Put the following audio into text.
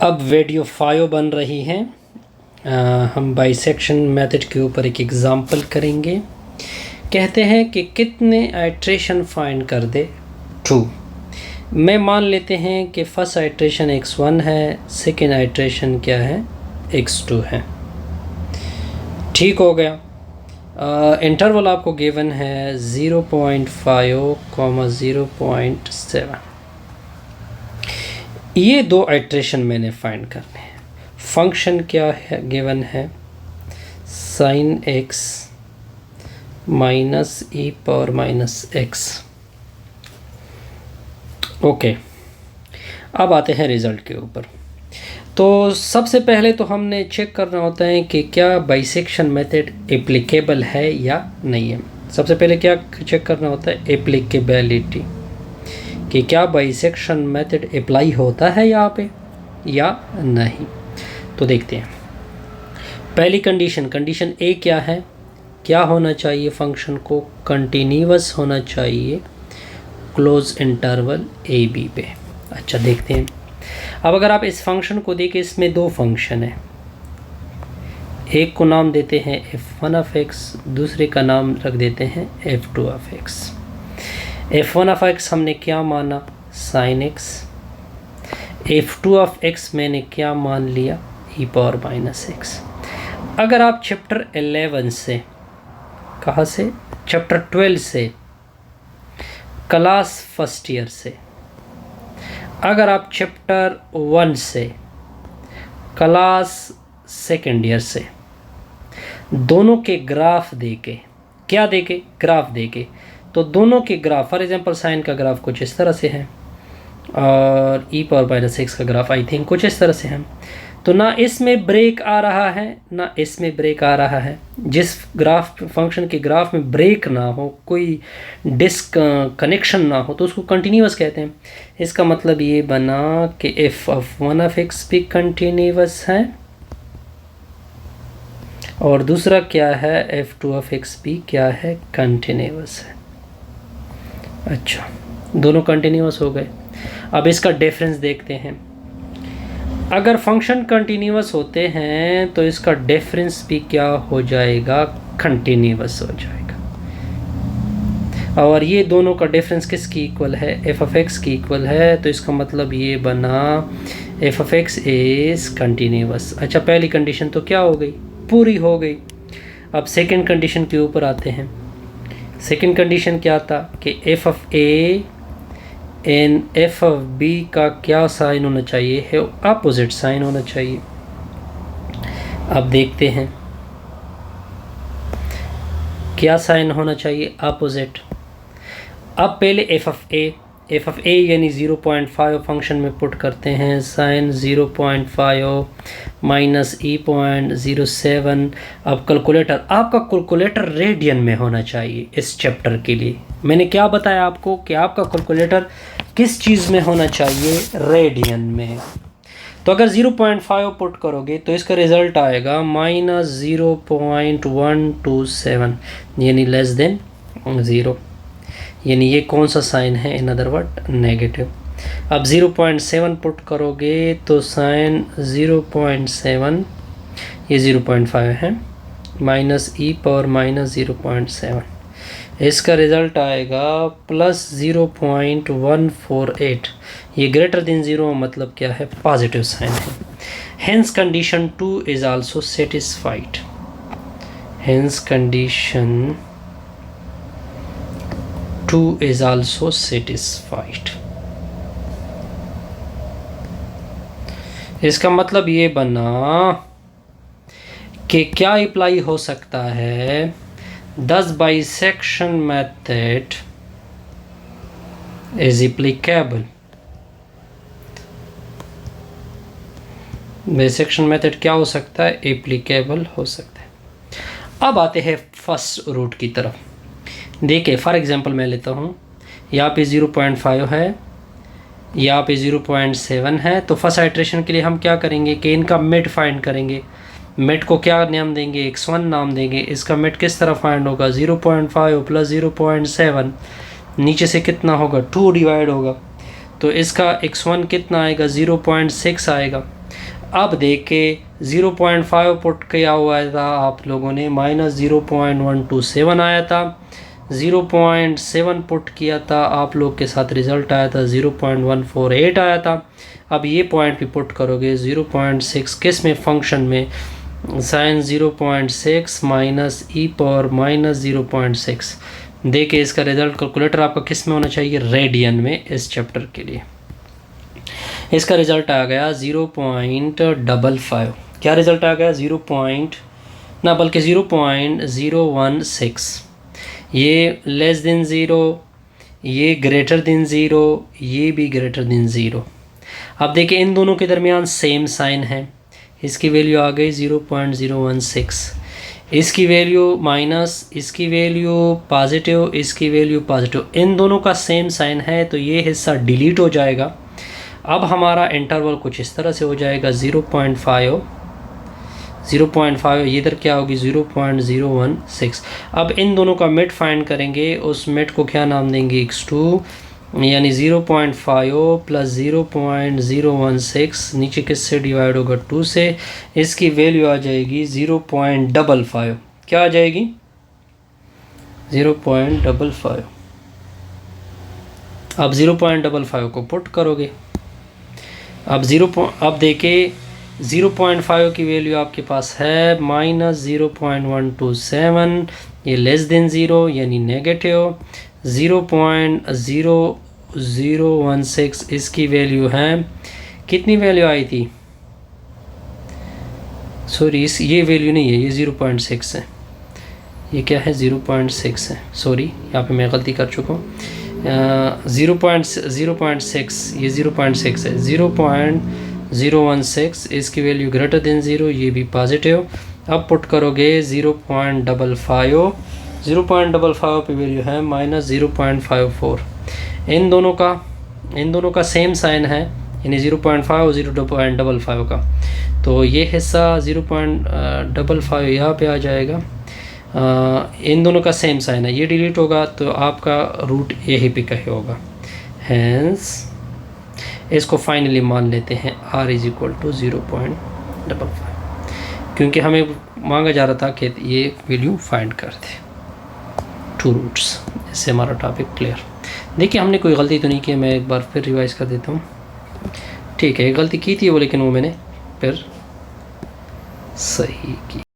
अब वीडियो 5 बन रही है। हम बाइसेक्शन मेथड के ऊपर एक एग्ज़ाम्पल करेंगे। कहते हैं कि कितने आइट्रेशन फाइंड कर दे 2। मैं मान लेते हैं कि फर्स्ट आइट्रेशन x1 है, सेकेंड आइट्रेशन क्या है x2 है। ठीक हो गया। इंटरवल आपको गिवन है 0.5, 0.7। ये दो आइट्रेशन मैंने फाइंड करने हैं। फंक्शन क्या है गिवन है, sin x minus e power minus x। Okay, अब आते हैं रिज़ल्ट के ऊपर। तो सबसे पहले तो हमने चेक करना होता है कि क्या बाइसेक्शन मेथड एप्लीकेबल है या नहीं है। सबसे पहले क्या चेक करना होता है, एप्लीकेबिलिटी, कि क्या बाइसेक्शन मेथड अप्लाई होता है यहाँ पे या नहीं। तो देखते हैं। पहली कंडीशन ए क्या है, क्या होना चाहिए फंक्शन को, कंटिन्यूअस होना चाहिए क्लोज इंटरवल ए बी पे। अच्छा, देखते हैं। अब अगर आप इस फंक्शन को देखें, इसमें दो फंक्शन है। एक को नाम देते हैं f1 ऑफ x, दूसरे का नाम रख देते हैं f2 of x। f1 of x हमने क्या माना, sin x। f2 of x मैंने क्या मान लिया, e पावर माइनस x। अगर आप चैप्टर 11 से, कहाँ से, चैप्टर 12 से, क्लास फर्स्ट ईयर से, अगर आप चैप्टर 1 से, क्लास सेकेंड ईयर से, दोनों के ग्राफ देके, क्या देके, ग्राफ देके, तो दोनों के ग्राफ, फॉर एग्जांपल साइन का ग्राफ कुछ इस तरह से है और e पावर माइनस x का ग्राफ आई थिंक कुछ इस तरह से है। तो ना इसमें ब्रेक आ रहा है ना इसमें ब्रेक आ रहा है। जिस ग्राफ फंक्शन के ग्राफ में ब्रेक ना हो, कोई डिस्कनेक्शन ना हो, तो उसको कंटिन्यूअस कहते हैं। इसका मतलब ये बना कि f(1) ऑफ x भी कंटिन्यूअस है और दूसरा क्या है, f2 ऑफ x भी क्या है, कंटिन्यूअस है। अच्छा, दोनों कंटिन्यूअस हो गए। अब इसका डिफरेंस देखते हैं। अगर फंक्शन कंटिन्यूअस होते हैं तो इसका डिफरेंस भी क्या हो जाएगा, कंटिन्यूअस हो जाएगा। और ये दोनों का डिफरेंस किसकी इक्वल है, f ऑफ x की इक्वल है। तो इसका मतलब ये बना f of x is continuous. अच्छा, पहली कंडीशन तो क्या हो गई, पूरी हो गई। अब सेकंड कंडीशन के ऊपर आते हैं। सेकंड कंडीशन क्या था कि f of a and f of b का क्या साइन होना चाहिए, है अपोजिट साइन होना चाहिए। अब देखते हैं क्या साइन होना चाहिए, अपोजिट। अब पहले f ऑफ a यानी 0.5 फंक्शन में पुट करते हैं, साइन 0.5 माइनस e.07। अब कैलकुलेटर, आपका कैलकुलेटर रेडियन में होना चाहिए इस चैप्टर के लिए। मैंने क्या बताया आपको कि आपका कैलकुलेटर किस चीज़ में होना चाहिए, रेडियन में। तो अगर 0.5 पुट करोगे तो इसका रिज़ल्ट आएगा माइनस 0.127 यानी लेस देन 0, यानी ये कौन सा साइन है, इन अदर वर्ड नेगेटिव। अब 0.7 पुट करोगे तो साइन 0.7, ये 0.5 है, माइनस e पावर माइनस 0.7। इसका रिज़ल्ट आएगा प्लस 0.148। ये ग्रेटर देन 0 मतलब क्या है, पॉजिटिव साइन है। Hence condition 2 is also satisfied. Hence condition 2 is also satisfied। इसका मतलब ये बना कि क्या अप्लाई हो सकता है, thus bisection method is applicable। Bisection method क्या हो सकता है, एप्लीकेबल हो सकता है। अब आते हैं फर्स्ट रूट की तरफ। देखिए, फॉर एग्जांपल मैं लेता हूँ, यहाँ पे 0.5 है, यहाँ पे 0.7 है। तो फर्स्ट आइट्रेशन के लिए हम क्या करेंगे कि इनका मिड फाइंड करेंगे। मिड को क्या नाम देंगे, x1 नाम देंगे। इसका मिड किस तरह फाइंड होगा, 0.5 प्लस 0.7, नीचे से कितना होगा, 2 डिवाइड होगा। तो इसका x1 कितना आएगा, 0.6 आएगा। अब देखे 0.5 पुट किया हुआ था आप लोगों ने, -0.127 आया था। 0.7 पुट किया था आप लोग के साथ, रिज़ल्ट आया था 0.148 आया था। अब ये पॉइंट भी पुट करोगे 0.6 किस में, फंक्शन में, साइन 0.6 माइनस ई पावर -0.6। देखिए इसका रिज़ल्ट कैलकुलेटर आपका किस में होना चाहिए, रेडियन में, इस चैप्टर के लिए। इसका रिज़ल्ट आ गया 0.55। क्या रिज़ल्ट आ गया, 0.016। ये लेस देन ज़ीरो, ये ग्रेटर देन ज़ीरो, ये भी ग्रेटर देन ज़ीरो। अब देखिए इन दोनों के दरमियान सेम साइन है। इसकी वैल्यू आ गई 0.016, इसकी वैल्यू माइनस, इसकी वैल्यू पॉजिटिव, इसकी वैल्यू पॉजिटिव। इन दोनों का सेम साइन है तो ये हिस्सा डिलीट हो जाएगा। अब हमारा इंटरवल कुछ इस तरह से हो जाएगा 0.5, ये इधर क्या होगी 0.016। अब इन दोनों का मिड फाइंड करेंगे, उस मिड को क्या नाम देंगे, x2, यानी 0.5 प्लस 0.016 नीचे किससे डिवाइड होगा, 2 से। इसकी वैल्यू आ जाएगी 0.55। क्या आ जाएगी, 0.55। अब 0.55 को पुट करोगे। अब अब देखें 0.5 की वैल्यू आपके पास है -0.127, ये लेस देन ज़ीरो यानी नेगेटिव। 0.0016 इसकी वैल्यू है, कितनी वैल्यू आई थी, सॉरी ये वैल्यू नहीं है, ये 0.6 है। ये क्या है, 0.6 है, सॉरी यहाँ पे मैं गलती कर चुका हूँ। 0.6, ये 0.6 है, 0.016 इसकी वैल्यू ग्रेटर देन ज़ीरो, ये भी पॉजिटिव। अब पुट करोगे 0.55 पे वैल्यू है -0.54। इन दोनों का सेम साइन है, यानी 0.5 और 0.55 का। तो ये हिस्सा 0.55 यहाँ पे आ जाएगा। इन दोनों का सेम साइन है, ये डिलीट होगा तो आपका रूट यही पे कहीं होगा। हैंस इसको फाइनली मान लेते हैं r = 0.55, क्योंकि हमें मांगा जा रहा था कि ये वैल्यू फाइंड कर दे, 2 रूट्स। इससे हमारा टॉपिक क्लियर। देखिए हमने कोई गलती तो नहीं की, मैं एक बार फिर रिवाइज कर देता हूँ। ठीक है, एक गलती की थी वो, लेकिन वो मैंने फिर सही की।